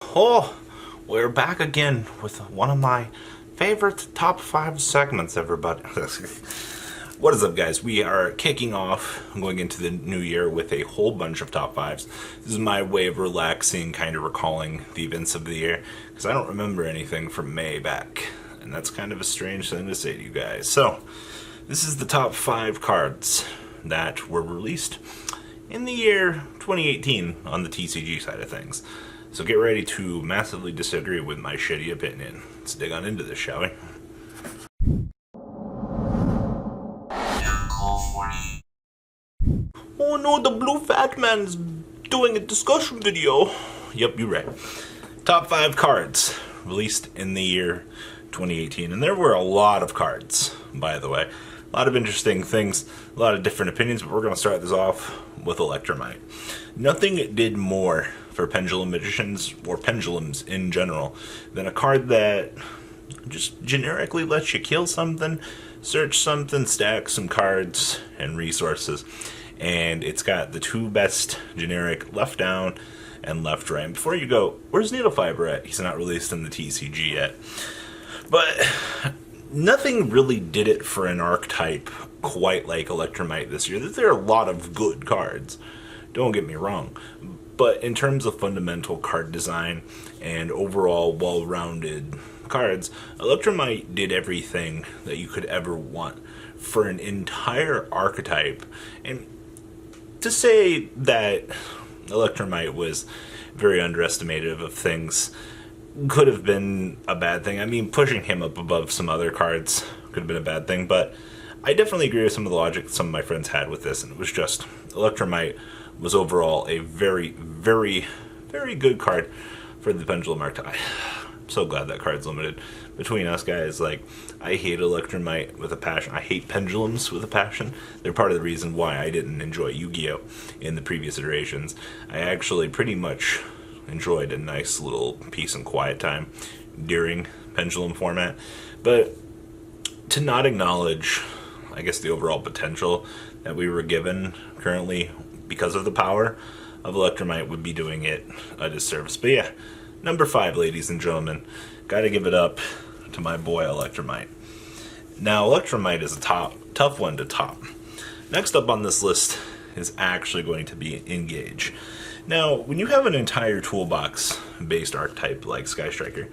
Oh, we're back again with one of my favorite top 5 segments, everybody. What is up, guys? We are kicking off, going into the new year with a whole bunch of top 5s. This is my way of relaxing, kind of recalling the events of the year, because I don't remember anything from May back, and that's kind of a strange thing to say to you guys. So, this is the top 5 cards that were released in the year 2018 on the TCG side of things. So get ready to massively disagree with my shitty opinion. Let's dig on into this, shall we? Oh no, the blue fat man's doing a discussion video. Yep, you're right. Top 5 cards released in the year 2018. And there were a lot of cards, by the way. A lot of interesting things, a lot of different opinions, but we're going to start this off with Elektra Might. Nothing did more for pendulum magicians, or pendulums in general, than a card that just generically lets you kill something, search something, stack some cards and resources. And it's got the 2 best generic left down and left right. And before you go, where's Needle Fiber at? He's not released in the TCG yet. But nothing really did it for an archetype quite like Elektra Might this year. There are a lot of good cards, don't get me wrong, but in terms of fundamental card design and overall well-rounded cards, Elektra Might did everything that you could ever want for an entire archetype. And to say that Elektra Might was very underestimative of things could have been a bad thing. I mean, pushing him up above some other cards could have been a bad thing, but I definitely agree with some of the logic that some of my friends had with this, and it was just Elektra Might was overall a very, very, very good card for the Pendulum archetype. I'm so glad that card's limited. Between us guys, like, I hate Elektra Might with a passion. I hate pendulums with a passion. They're part of the reason why I didn't enjoy Yugioh in the previous iterations. I actually pretty much enjoyed a nice little peace and quiet time during pendulum format, but to not acknowledge, I guess, the overall potential that we were given currently because of the power of Elektra Might would be doing it a disservice. But yeah, number 5, ladies and gentlemen, gotta give it up to my boy Elektra Might. Now, Elektra Might is a tough one to top. Next up on this list is actually going to be Engage. Now, when you have an entire toolbox-based archetype like Sky Striker,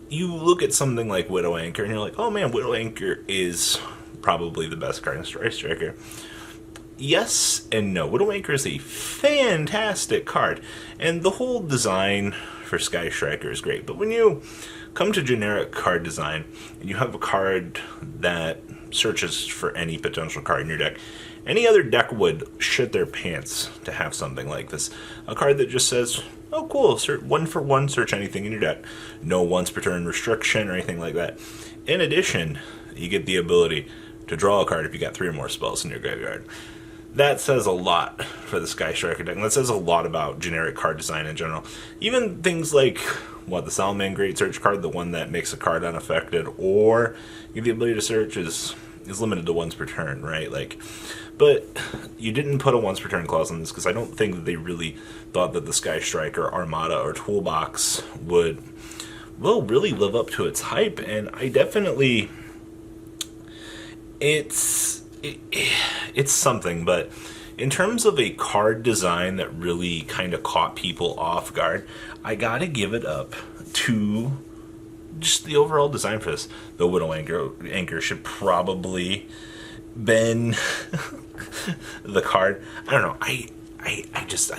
you look at something like Widow Anchor, and you're like, oh man, Widow Anchor is probably the best card in Sky Striker. Yes and no. Widow Anchor is a fantastic card, and the whole design for Sky Striker is great. But when you come to generic card design, and you have a card that searches for any potential card in your deck, any other deck would shit their pants to have something like this. A card that just says, oh cool, one for one, search anything in your deck. No once per turn restriction or anything like that. In addition, you get the ability to draw a card if you got 3 or more spells in your graveyard. That says a lot for the Sky Striker deck, and that says a lot about generic card design in general. Even things like, the Salaman Great Search card, the one that makes a card unaffected, or give the ability to search is limited to once per turn, right? But you didn't put a once per turn clause on this because I don't think that they really thought that the Sky Striker Armada or Toolbox would, really live up to its hype, and I definitely, it's something, but in terms of a card design that really kind of caught people off guard, I gotta give it up to just the overall design for this. The Widow Anchor should probably been the card. I don't know. I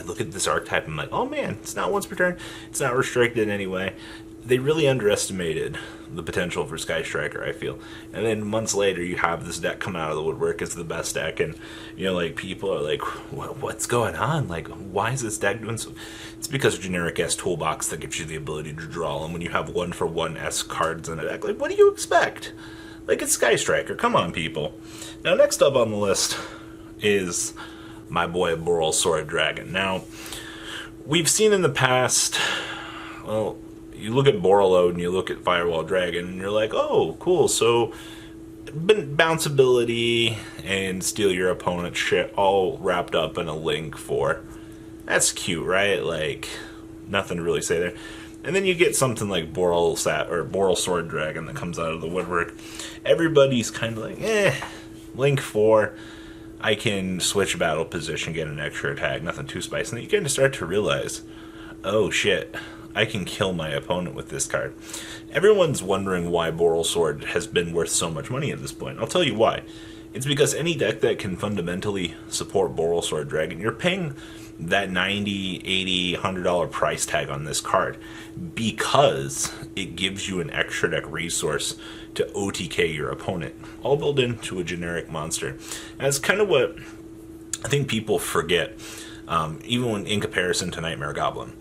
look at this archetype and I'm like, oh man, it's not once per turn. It's not restricted in any way. They really underestimated the potential for Sky Striker, I feel. And then months later, you have this deck come out of the woodwork as the best deck, and people are like, what's going on? Why is this deck doing so? It's because of generic S toolbox that gives you the ability to draw, and when you have 1 for 1 S cards in a deck, what do you expect? It's Sky Striker. Come on, people. Now, next up on the list is my boy Borel Sword Dragon. Now, we've seen in the past, you look at Borel and you look at Firewall Dragon, and you're like, oh, cool, so bounceability and steal your opponent's shit all wrapped up in a link for. That's cute, right? Nothing to really say there. And then you get something like Borel Sword Dragon that comes out of the woodwork. Everybody's kind of like, Link 4, I can switch battle position, get an extra attack, nothing too spicy. And then you kind of start to realize, oh shit, I can kill my opponent with this card. Everyone's wondering why Borel Sword has been worth so much money at this point. I'll tell you why. It's because any deck that can fundamentally support Borel Sword Dragon, you're paying that $90, $80, $100 price tag on this card because it gives you an extra deck resource to OTK your opponent, all built into a generic monster. And that's kind of what I think people forget, even when in comparison to Nightmare Goblin.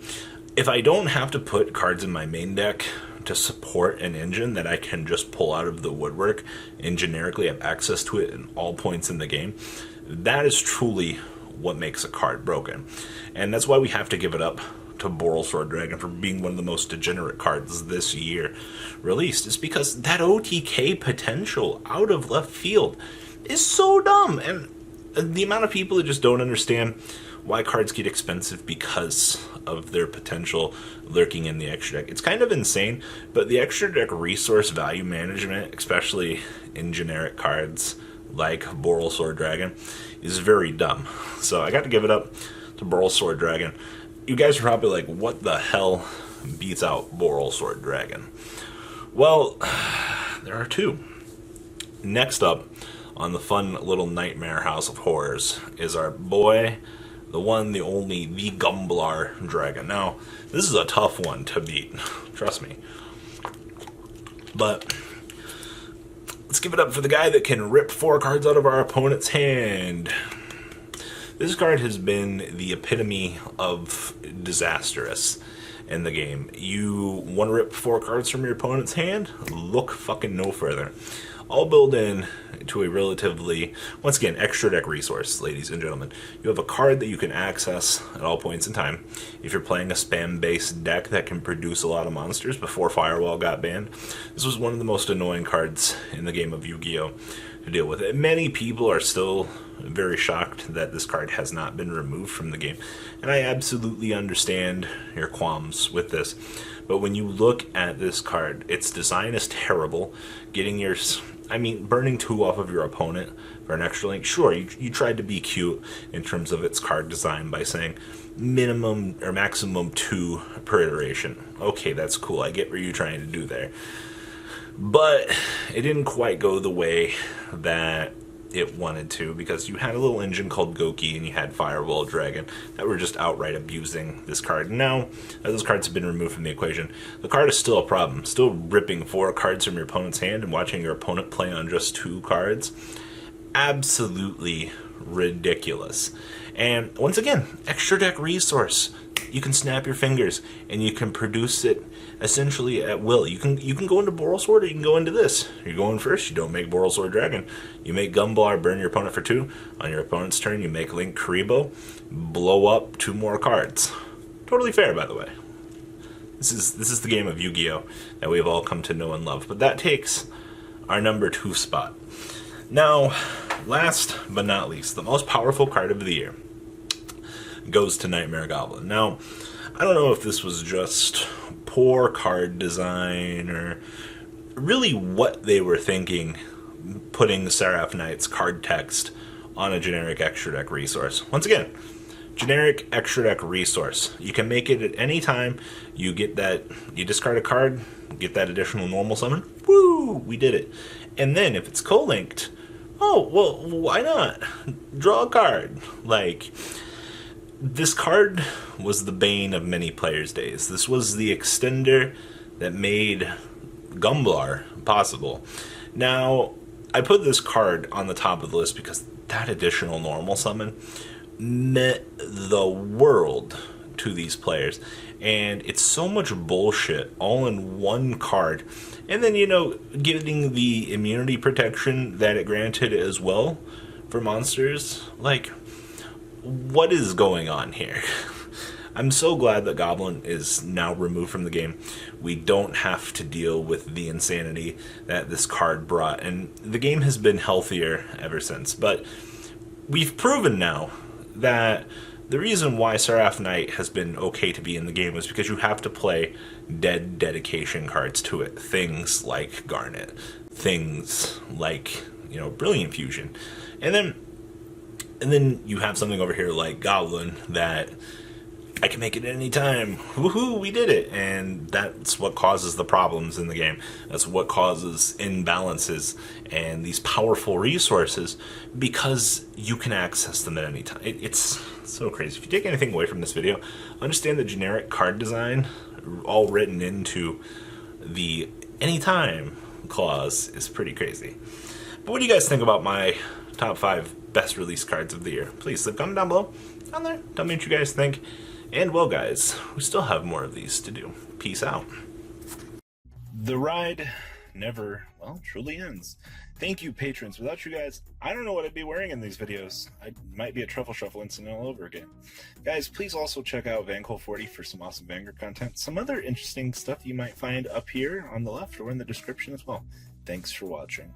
If I don't have to put cards in my main deck to support an engine that I can just pull out of the woodwork and generically have access to it in all points in the game, that is truly what makes a card broken. And that's why we have to give it up to Borel Sword Dragon for being one of the most degenerate cards this year released. It's because that OTK potential out of left field is so dumb. And the amount of people that just don't understand why cards get expensive because of their potential lurking in the extra deck. It's kind of insane, but the extra deck resource value management, especially in generic cards like Borel Sword Dragon, is very dumb. So I got to give it up to Borel Sword Dragon. You guys are probably like, what the hell beats out Borel Sword Dragon? Well, there are two. Next up on the fun little nightmare house of horrors is our boy, the one, the only, the Gumble Dragon. Now, this is a tough one to beat, trust me. But let's give it up for the guy that can rip 4 cards out of our opponent's hand. This card has been the epitome of disastrous in the game. You want to rip 4 cards from your opponent's hand? Look fucking no further. All built in to a relatively, once again, extra deck resource, ladies and gentlemen. You have a card that you can access at all points in time. If you're playing a spam-based deck that can produce a lot of monsters before Firewall got banned, this was one of the most annoying cards in the game of Yu-Gi-Oh! To deal with it. Many people are still very shocked that this card has not been removed from the game, and I absolutely understand your qualms with this. But when you look at this card, its design is terrible. Burning 2 off of your opponent for an extra link. Sure, you tried to be cute in terms of its card design by saying minimum or maximum 2 per iteration. Okay, that's cool. I get what you're trying to do there. But it didn't quite go the way that it wanted to, because you had a little engine called Goki and you had Firewall Dragon that were just outright abusing this card. Now, as those cards have been removed from the equation, the card is still a problem. Still ripping 4 cards from your opponent's hand and watching your opponent play on just 2 cards. Absolutely ridiculous. And once again, extra deck resource. You can snap your fingers and you can produce it essentially at will. You can go into Borel Sword or you can go into this. You're going first, you don't make Borel Sword Dragon. You make Gumble, burn your opponent for 2. On your opponent's turn, you make Link Karibo, blow up 2 more cards. Totally fair, by the way. This is the game of Yu-Gi-Oh! That we've all come to know and love. But that takes our number 2 spot. Now, last but not least, the most powerful card of the year goes to Nightmare Goblin. Now, I don't know if this was just poor card design or really what they were thinking putting the Seraph Knight's card text on a generic extra deck resource. Once again, generic extra deck resource. You can make it at any time. You get that, you discard a card, get that additional normal summon. Woo! We did it. And then if it's co-linked, oh, well, why not? Draw a card. Like, this card was the bane of many players' days. This was the extender that made Gumble possible. Now, I put this card on the top of the list because that additional normal summon meant the world to these players. And it's so much bullshit all in one card. And then, getting the immunity protection that it granted as well for monsters. Like, what is going on here? I'm so glad that Goblin is now removed from the game. We don't have to deal with the insanity that this card brought, and the game has been healthier ever since. But we've proven now that the reason why Seraph Knight has been okay to be in the game is because you have to play dead dedication cards to it. Things like Garnet, things like, you know, Brilliant Fusion. And then you have something over here like Goblin that I can make it at any time. Woohoo, we did it. And that's what causes the problems in the game. That's what causes imbalances and these powerful resources, because you can access them at any time. It's so crazy. If you take anything away from this video, understand the generic card design all written into the anytime clause is pretty crazy. But what do you guys think about my top 5 best release cards of the year? Please leave a comment down below. Down there, tell me what you guys think. And well, guys, we still have more of these to do. Peace out. The ride never, well, truly ends. Thank you, patrons. Without you guys, I don't know what I'd be wearing in these videos. I might be a Truffle Shuffle incident all over again. Guys, please also check out Vanquil40 for some awesome Vanguard content. Some other interesting stuff you might find up here on the left or in the description as well. Thanks for watching.